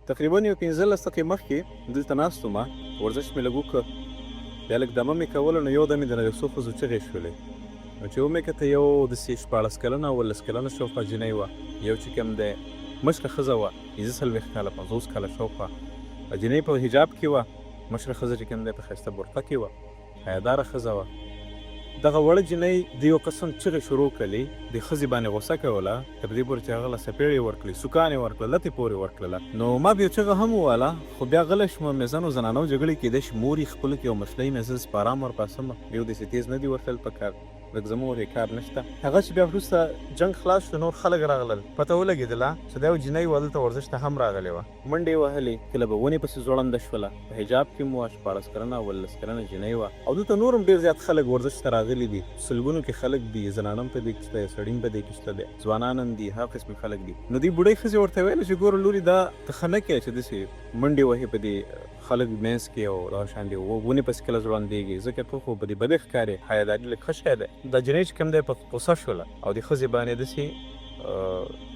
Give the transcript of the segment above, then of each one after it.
تقریبا یو 15 دقیقې مخکې دلته ناست وم، ورزش مې لږ وکړ، بیا لږ دمه مې کوله، نو یو دم مې د یو څو ښځو چغې شولې. نو چې ومې کته یو داسې 14 کلنه 15 کلنه شاوخوا جینۍ وه، یو چې کوم دی مشره ښځه وه 15 کاله 50 کاله شاوخوا، جینۍ په حجاب کې وه، مشره ښځه چې کوم دی په ښایسته برقه کې وه، حیاداره ښځه وه. دغه وړه جینۍ د یو قسم چغې شروع کړلې، د ښځې باندې غوسه کوله، تر دې پورې چې هغه له څپېړې ورکړې، سوکان یې ورکړه، لتې پورې ورکړله. نو ما بیا چغه هم وواله، خو بیا غلی شوم، مې زنو زنانو جګړې کېدای شي مور یې خپلو کې یو مشلۍ مې زه په ارام ورپاسمه، یو داسې تیز نه دي ورتلل په کار، لږ زموږ یې کار نشته. هغه چې بیا وروسته جنګ خلاص شو، نور خلک راغلل، پته ولګېدله چې دا یو جینۍ وه دلته ورزش ته هم راغلې وه، منډې یې وهلې، کله به ونې پسې ځوړنده شوله، په حجاب کې هم وه، 14 کلنه 15 کلنه جینۍ وه. او دلته نور هم ډېر زیات خلک ورزش ته راغلي دي، سلګونو کې خلک دي، زنانه هم په دې کې شته، سړي هم په دې کې شته دی، ځوانان هم دي، هر قسم خلک دي. نو دې بوډۍ ښځې ورته ویله چې ګوره لورې دا ته ښه نه کوې چې داسې منډې وهې په دې خلک منځ کې او دغه شان دي ونې پسې کله ځوړندېږي، ځکه ته خو په دې بدې ښکارې، حیاداري لږ ښه شی دی. دا جینۍ چې کوم دی په غوسه شوله او د ښځې باندې داسې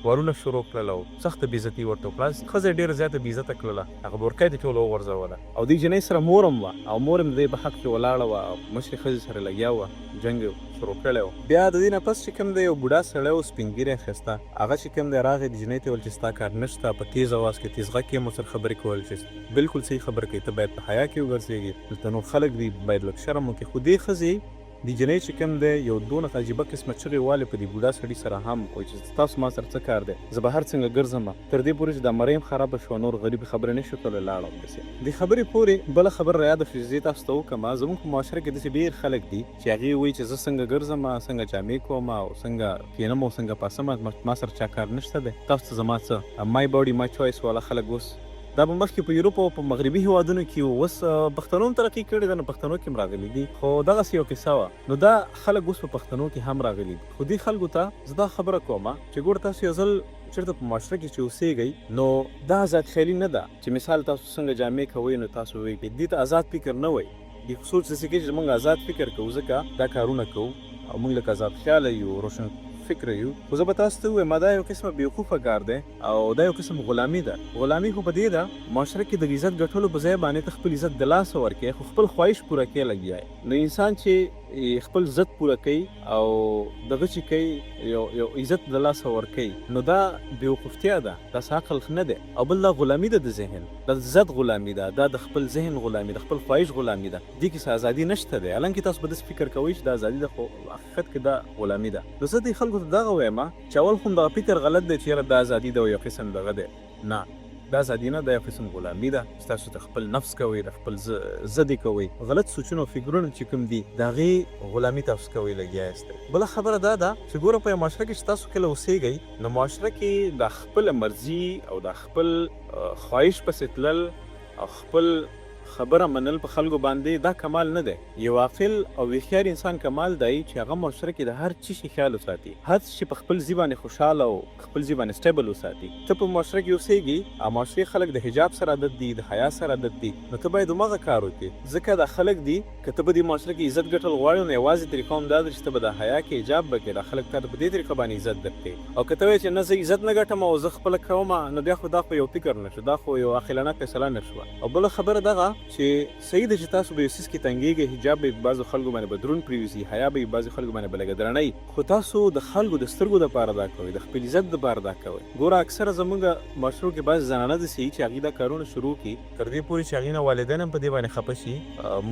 وارونه شروع کړل او سخته بېعزتي ورته وکړه. ښځه یې ډېره زیاته بېعزته کړله، هغه بورکۍ دې ټوله وغورځوله. او دې جینۍ سره مور هم وه او مور هم د دې په حق کې ولاړه وه او مشرې ښځې سره لګیا وه، جنګ یې شروع کړی و. بیا د دې نه پس چې کوم دی یو بوډا سړی و، سپین ږیری ښایسته، هغه چې کوم دی راغی د جینۍ ته ویل چې ستا کار نشته، په تیز اواز کې تیز غږ کې یې ورسره خبرې کول چې بلکل صحیح خبره کوي، ته باید په حیا کې وګرځېږي، دلته نور خلک دي، باید لږ شرم وکړې. خو دې ښځې د جینۍ چې کوم دی یو دونه عجیبه قسمه چغې والې په دې بوډا سړي سره هم، وایي چې تاسو ما سره څه کار دی، زه به هر څنګه ګرځم، تر دې پورې چې دا مرۍ هم خرابه شوه، نور غریبې خبرې نه شو کولی، لاړه همداسې. دې خبرې پورې بله خبره رایاده شوه چې زه تاسو ته وکړم، زموږ په معاشره کې داسې ډېر خلک دي چې هغې وایي چې زه څنګه ګرځم، څنګه جامې کوم او څنګه کښېنم او څنګه پاسم، ما سره چا کار نشته دی، تاسو ته زما څه مای باډي مای چوایس والا خلک اوس دا به مخکې په یوروپ او په مغربي هېوادونو کې وو، اوس پښتنو هم ترقي کړې ده، نو پښتنو کې هم راغلي دي، خو دغسې یو قصه وه. نو دا خلک اوس په پښتنو کې هم راغلي دي. خو دې خلکو ته زه دا خبره کوم چې ګوره تاسو یو ځل چېرته په معاشره کې چې اوسېږئ، نو دا ازاد خیالي نه ده چې مثال تاسو څنګه جامې کوئ نو تاسو وایئ، دې ته ازاد فکر نه وایي، دې سوچ داسې کوي چې موږ ازاد فکر کوو، ځکه دا کارونه کوو او موږ لکه ازاد خیاله یو، روشن فکر یو. خو زه به تاسو ته ووایم دا یو قسمه بېوقوفه کار دی او دا یو قسم غلامي ده. غلامي خو په دې ده معاشره کې د عزت ګټلو په ځای باندې ته خپل عزت د لاسه ورکوې، خو خپل خواهش پوره کې لګیا یې. نو انسان چې خپل عزت پوره کوي او دغه چې کوي یو عزت د لاسه ورکوي، نو دا بېوقوفتیا ده، داسې عقل نه دی. او بل دا غلامي ده د ذهن، دا د عزت غلامي ده، دا د خپل ذهن غلامي ده، خپل خواهش غلامي ده. دې کې څه ازادي نشته دی، حالانکې تاسو به داسې فکر کوئ چې دا ازادي ده، خو حقیقت کې دا غلامي ده. نو زه دې خلکو ته دغه وایم چې اول خو دغه فکر غلط دی چې یاره دا ازادي ده او یو قسم دغه دی، نه، دا ازادي نه، دا یو قسم غلامي ده چې تاسو ته خپل نفس کوئ، د خپل زه دې کوئ، غلط سوچونه او فکرونه چې کوم دي د هغې غلامي تاسو کوئ، لګیا یاستئ. بله خبره دا ده چې ګوره په یو معاشره کې چې تاسو کله اوسېږئ، نو معاشره کې د خپله مرضي او د خپل خواهش پسې تلل او خپل خبره منل په خلکو باندې دا کمال نه دی. یو عاقل او هوښیار انسان کمال دی چې هغه معاشره کې د هر چی شي خیال وساتي، هر چې په خپل ځای باندې خوشحاله او خپل ځای باندې سټیبل وساتي. ته په معاشره کې اوسېږي او معاشرې خلک د حجاب سره عادت دي، د حیا سره عادت دي، نو ته باید هماغه کار وکړې، ځکه دا خلک دي که ته به دې معاشره کې عزت ګټل غواړې نو یوازې طریقه هم دا ده چې ته به د حیا کې حجاب به کوې، دا خلک تا ته په دې طریقه باندې عزت درکوي. او که ته وایې چې نه زه عزت نه ګټم او زه خپله کوم، نو بیا خو دا خو یو فکر نه شو، دا خو یو عاقلانه فیصله نه شوه. او بله خبره دغه چې صحیح ده چې تاسو به یو څیز کې تنګېږئ، حجاب به بعضو خلکو باندې به دروند پرېوځي، حیا به بعضو خلکو باندې به لږه درنۍ، خو تاسو د خلکو د سترګو دپاره دا کوئ، د خپل عزت دپاره دا کوئ. ګوره اکثره زموږ معاشرو کې بعضې زنانه داسې وي چې هغې دا کارونه شروع کړي، تر دې پورې چې هغې نه والدین هم په دې باندې خفه شي،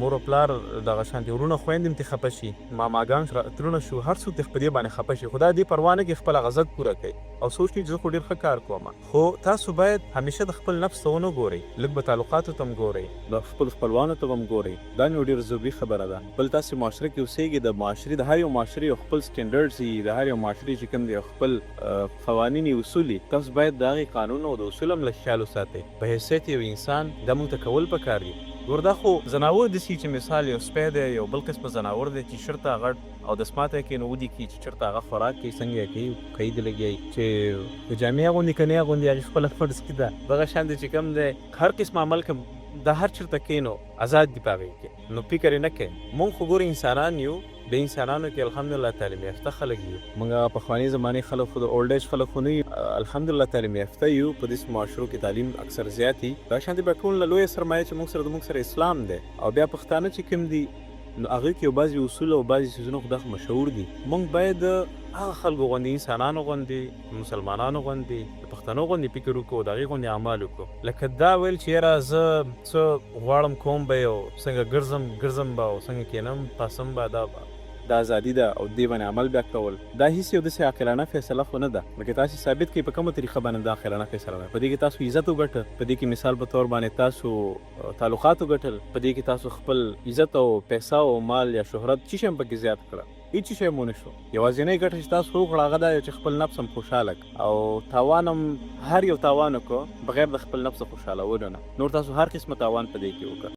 مور او پلار دغه شانتې ورونه خویندې هم ترې خفه شي، ماماګان ترونه شو، هر څوک ترې په دې باندې خفه شي، خو دا دې پروا نه کوي، خپل غزت پوره کوي او سوچ کوي چې زه خو ډېر ښه کار کوم. خو تاسو باید همیشه د خپل نفس ته ونه ګورئ، لږ به تعلقاتو ته هم ګورئ، د خپل خپلوانو ته به هم ګورئ. دا نو ډېر ضروري خبره ده. بل تاسې معاشره کې اوسېږئ، د معاشرې د هر یو معاشرې یو خپل سټینډرډز وي، د هر یو معاشرې چې کوم دی یو خپل قوانین اصول وي، تاسو باید د هغې قانون او د اصول هم لږ خیال وساتئ. په حیثیت یو انسان دا موږ ته کول پکار دي. ګوره دا خو ځناور داسې چې مثال یو سپی دی، یو بل قسمه ځناور دی چې چېرته غټ او دسماته یې کوي نو ودې کړي، چې چېرته هغه خوراک کوي څنګه یې کوي، کوي دې لګیایي چې که جامې اغوندي که نه اغوندي هغې خپله فرض کړي ده. دغه شان دی چې کوم دی هر قسم عمل کوم دا هر چېرته کوي نو ازاد دي په هغې کې، نو فکر یې نه کوي. مونږ خو ګوره انسانان یو، د انسانانو کې الحمدلله تعلیم یافته خلک یو. موږ پخواني زمانې خلک خو د اولډ ایج خلک خو نه یو، الحمدلله تعلیم یافته یو. په داسې معاشرو کې تعلیم اکثر زیات وي. دا شانتې بیا ټول لویه سرمایه چې موږ سره اسلام دی، او بیا پښتانه چې کوم دي نو هغې کې یو بعضې اصول او بعضې څیزونه خو دا مشهور دي. موږ باید هغه خلکو غوندې، انسانانو غوندې، مسلمانانو غوندې، د پښتنو غوندې فکر وکړو، د هغې غوندې اعمال وکړو. لکه دا ویل چې یاره زه څه غواړم کوم به یې، او څنګه ګرځم به، او څنګه کینم پاسم به، دا ازادي ده او دې باندې عمل بیا کول، دا هیڅ یو داسې عاقلانه فیصله خو نه ده. لکه تاسې ثابت کړئ په کومه طریقه باندې دا عاقلانه فیصله ده. په دې کې تاسو عزت وګټه، په دې کې مثال په طور باندې تاسو تعلقات وګټل، په دې کې تاسو خپل عزت او پیسه او مال یا شهرت څه شی هم پکې زیات کړه، هیڅ شی مو نه شو. یوازینۍ ګټه چې تاسو وکړه هغه دا چې خپل نفس هم خوشحاله کړه، او تاوان هم هر یو تاوان وکړو بغیر د خپل نفس خوشحالولو نه. نور تاسو هر قسمه تاوان په دې کې وکړه.